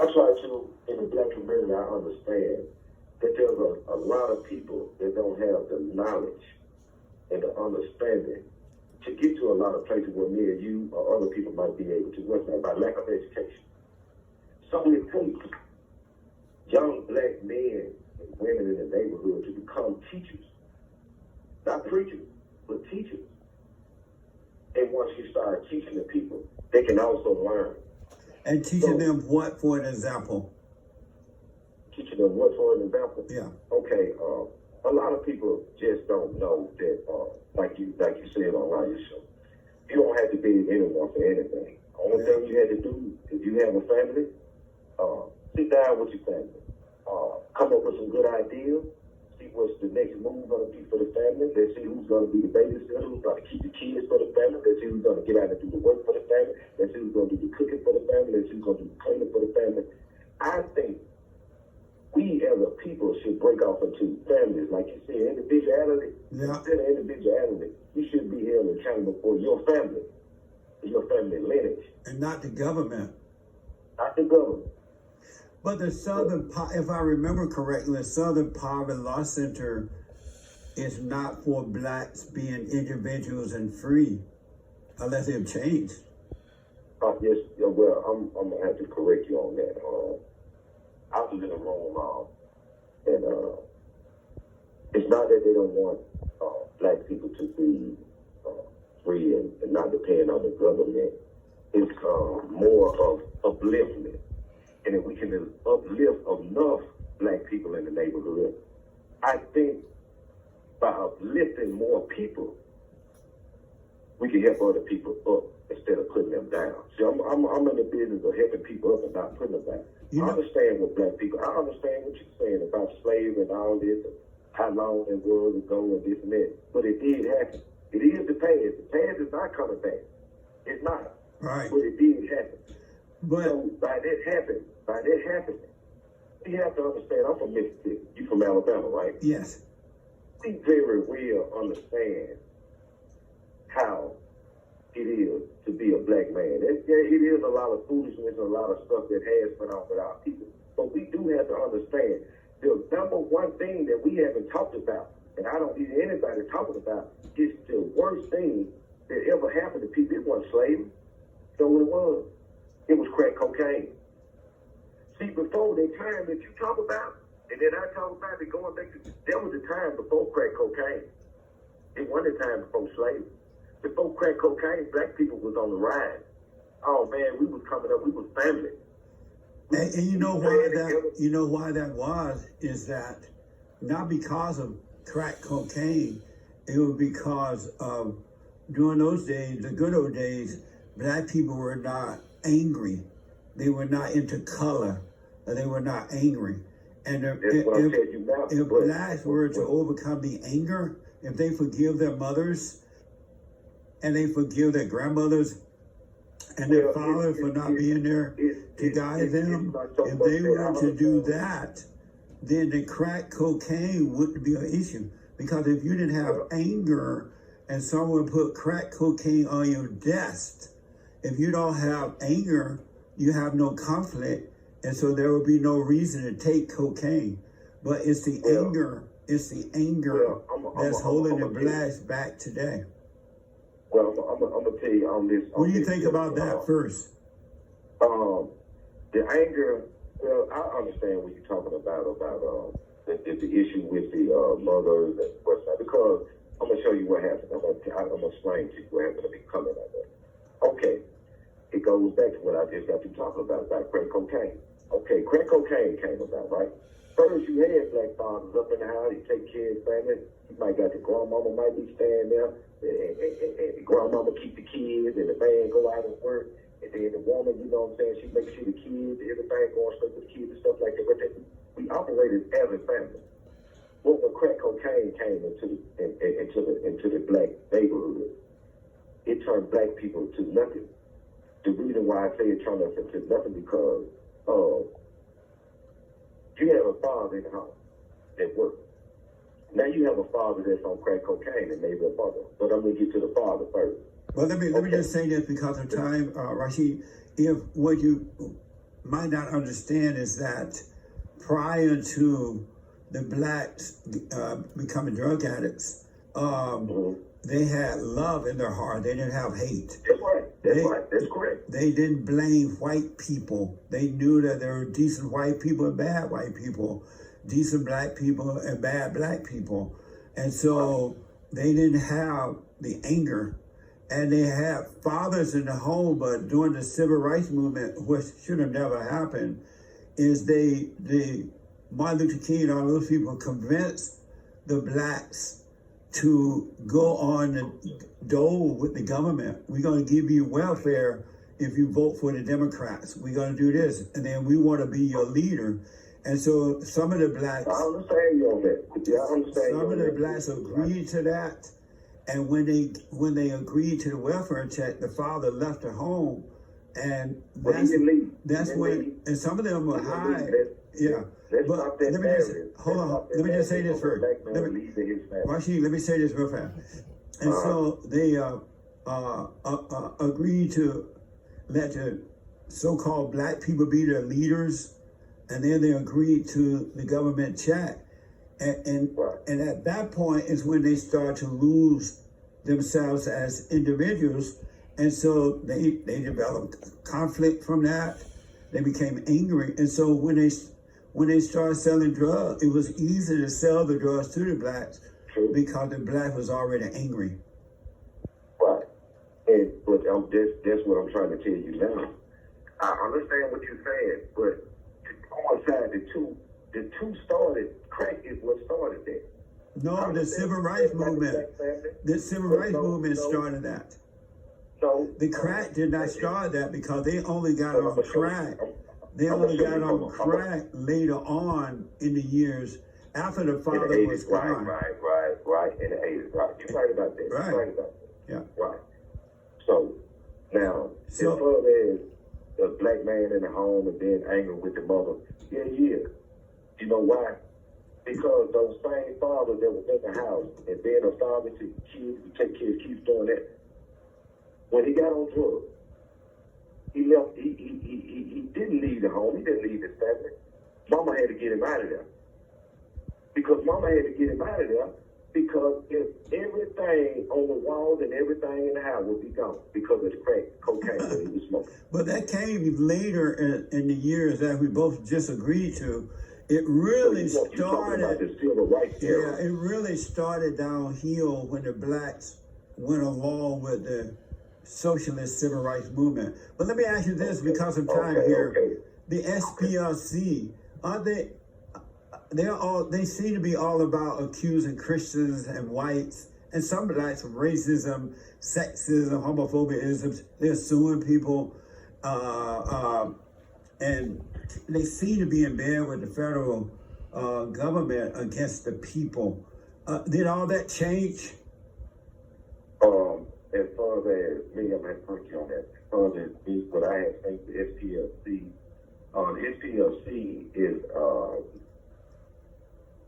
I try to, in the black community, I understand that there's a lot of people that don't have the knowledge and the understanding to get to a lot of places where me and you or other people might be able to. What's that? By lack of education. So it takes young black men and women in the neighborhood to become teachers. Not preachers, but teachers. And once you start teaching the people, they can also learn. And teaching them what, for an example? Teaching them what, for an example? Yeah. Okay, a lot of people just don't know that, like you said on your show, you don't have to be anyone for anything. Only thing you had to do, if you have a family, sit down with your family. Come up with some good ideas. See what's the next move going to be for the family. Let's see who's going to be the babysitter, who's going to keep the kids for the family. Let's see who's going to get out and do the work for the family. Let's see who's going to do the cooking for the family. Let's see who's going to do the cleaning for the family. I think we as a people should break off into families. Like you said, individuality. Yeah. Instead of individuality, you should be held accountable for your family lineage. And not the government. Not the government. But the Southern, if I remember correctly, the Southern Poverty Law Center is not for blacks being individuals and free, unless they've changed. Yes, well, I'm going to have to correct you on that. I was in the wrong, and it's not that they don't want black people to be free and not depend on the government. It's more of upliftment. And if we can uplift enough black people in the neighborhood, I think by uplifting more people, we can help other people up instead of putting them down. See, I'm in the business of helping people up and not putting them down. I understand what black people, I understand what you're saying about slavery and all this, and how long it was ago and this and that. But it did happen. It is the past. The past is not coming back. It's not. Right. But it did happen. But so by that happening, we have to understand, I'm from Mississippi, you from Alabama, right? Yes. We very well understand how it is to be a black man. It is a lot of foolishness and a lot of stuff that has went on with our people. But we do have to understand the number one thing that we haven't talked about, and I don't hear anybody talking about, is the worst thing that ever happened to people. It wasn't slavery. So what it was? It was crack cocaine. See, before the time that you talk about, and then I talk about it going back to, there was a time before crack cocaine. It wasn't a time before slavery. Before crack cocaine, black people was on the rise. Oh man, we was coming up, we was family. And you know why that was, is that not because of crack cocaine, it was because of, during those days, the good old days, black people were not angry. They were not into color. They were not angry. And if blacks were to overcome the anger, if they forgive their mothers and they forgive their grandmothers and their fathers for not being there to guide them, if they were to do that, then the crack cocaine wouldn't be an issue. Because if you didn't have anger and someone put crack cocaine on your desk, if you don't have anger, you have no conflict, and so there will be no reason to take cocaine. But it's the anger that's holding the blacks back today. Well, I'm gonna tell you on this. What do you think about that first? The anger. Well, I understand what you're talking about the issue with the mothers and what's that. Because I'm gonna show you what happened. I'm gonna explain to you what happened to me coming out there. Okay. It goes back to what I just got you talking about crack cocaine. Okay, crack cocaine came about, right? First, you had black fathers up in the house, you take care of his family. You might got the grandmama might be staying there, and the grandmama keep the kids, and the man go out and work, and then the woman, you know what I'm saying, she makes sure the kids, everything going straight with the kids and stuff like that. But we operated as a family. Well, when crack cocaine came into the black neighborhood, it turned black people to nothing. The reason why I say it turned us into nothing because you have a father in the house at work. Now you have a father that's on crack cocaine and maybe a mother. But I'm going to get to the father first. Well, let me just say this because of time, Rashid. If what you might not understand is that prior to the blacks becoming drug addicts, they had love in their heart. They didn't have hate. That's right. That's correct. They didn't blame white people. They knew that there were decent white people and bad white people, decent black people and bad black people. And so they didn't have the anger. And they had fathers in the home, but during the civil rights movement, which should have never happened, is Martin Luther King and all those people convinced the blacks to go on the dole with the government. We're going to give you welfare if you vote for the Democrats. We're going to do this, and then we want to be your leader. And so some of the blacks, I understand you on that. Yeah, I understand. Some of the blacks agreed to that, and when they agreed to the welfare check, the father left the home, and that's when. And some of them were high. Yeah. But let me just say this first. Let me say this real fast. And so they agreed to let the so-called black people be their leaders, and then they agreed to the government check. And at that point is when they start to lose themselves as individuals. And so they developed conflict from that. They became angry. And so when they started selling drugs, it was easy to sell the drugs to the blacks because the black was already angry. Right. But that's what I'm trying to tell you now. I understand what you're saying, but to coincide the two started, crack is what started that. No, the civil rights movement. The civil rights movement started that. So the crack did not start that because they only got on crack. They only got on crack later on in the years after the father was gone. Right. In the 80s, right. You're right about that. Right. You're right about that. Yeah. Right. So now, as far as the black man in the home and being angry with the mother, yeah. You know why? Because those same fathers that was in the house and being a father to kids, to take kids, keeps doing that. When he got on drugs, he left. He didn't leave the home. He didn't leave his family. Mama had to get him out of there. Because if everything on the walls and everything in the house would be gone because of the crack cocaine that he was smoking. But that came later in the years that we both just agreed to. It really started. The civil rights era. Yeah, it really started downhill when the blacks went along with the socialist civil rights movement. But let me ask you this, because of time here. Okay. The SPLC, are they? They seem to be all about accusing Christians and whites and some blacks of racism, sexism, homophobia. They're suing people, and they seem to be in bed with the federal government against the people. Did all that change? As far as me, I'm at first on that. As far as me, what I have think the SPLC. The SPLC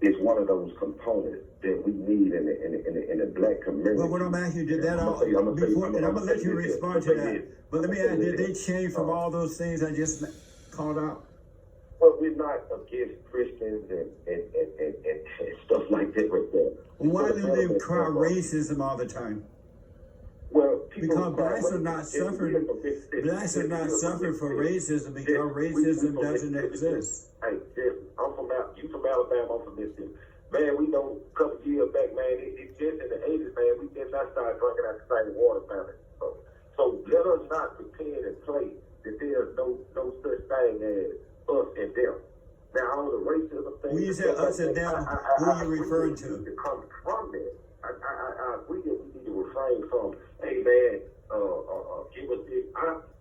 is one of those components that we need in the black community. Well, what I'm asking you, did that all before? And I'm gonna let you respond to that. But let me ask, did they change from all those things I just called out? Well, we're not against Christians and stuff like that right there. Why do they cry racism all the time? Well, because blacks are not suffering. Blacks are not suffering for racism because racism doesn't exist. Hey, you from Alabama, I'm from Mississippi. Man, we know a couple years back, man, it's just in the 80s, man, we did not start drinking out the same water fountain. So let us not pretend and play that there's no such thing as us and them. Now, all the racism thing. When you say us and them, who are you referring to? It comes from that. I agree that we need to refrain from, hey, man, give us this.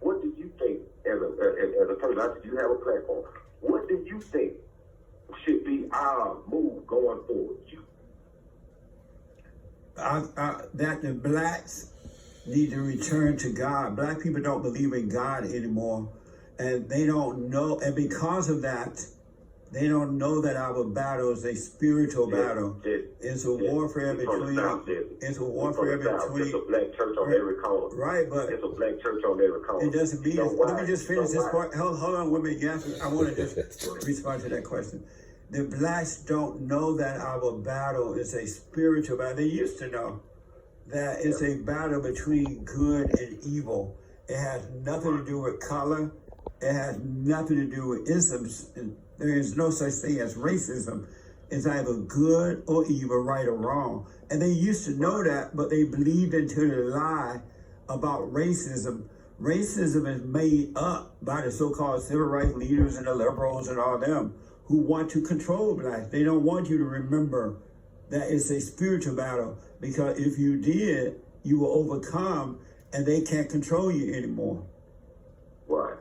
What do you think as a person? You have a platform. What do you think should be our move going forward? That the blacks need to return to God. Black people don't believe in God anymore, and they don't know. And because of that, They don't know that our battle is a spiritual battle. It's a warfare between. It's a warfare between. It's a black church on every corner. Right, but it's a black church on every corner. It doesn't mean. Let me just finish this part. Hold on, with me, yes. I want to just respond to that question. The blacks don't know that our battle is a spiritual battle. They used to know that it's a battle between good and evil. It has nothing to do with color. It has nothing to do with isms. There is no such thing as racism. It's either good or evil, right or wrong. And they used to know that, but they believed into the lie about racism. Racism is made up by the so-called civil rights leaders and the liberals and all them who want to control blacks. They don't want you to remember that it's a spiritual battle, because if you did, you will overcome and they can't control you anymore. Right.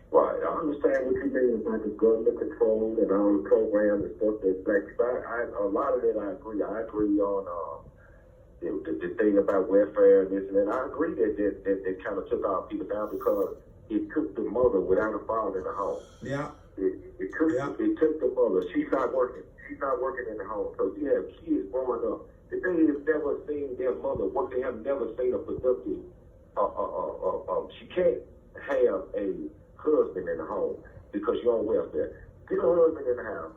Right. I understand what you mean about the government control and all the programs and stuff that blacks. A lot of that I agree. I agree on the thing about welfare and this and that. I agree that kind of took our people down because it took the mother without a father in the home. Yeah. It took the mother. She's not working. She's not working in the home. So you have kids growing up. The thing is, never seen their mother work. They have never seen a productive. She can't have a husband in the home because you're on welfare. Get a husband in the house.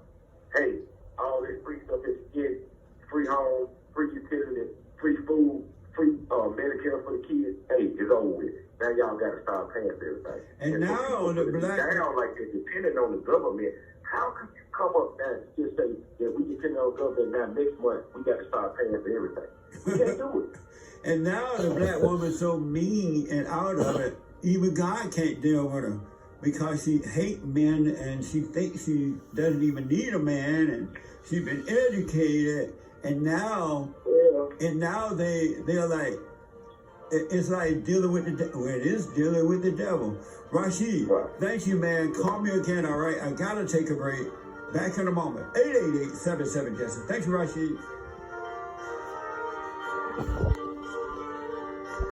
Hey, all this free stuff that you get, free home, free utility, free food, free Medicare for the kids. Hey, it's over with. Now y'all got to start paying for everything. And now the black down like they're depending on the government. How could you come up and just say that we depend on the government now? Next month we got to start paying for everything. We can't do it. And now the black woman's so mean and out of it, even God can't deal with her because she hates men and she thinks she doesn't even need a man, and she's been educated, and now they're like, it's like dealing with the devil. Well, it is dealing with the devil. Rashid, thank you, man. Call me again, all right? I got to take a break. Back in a moment. 888-77-JESSE. Thank you, Rashid.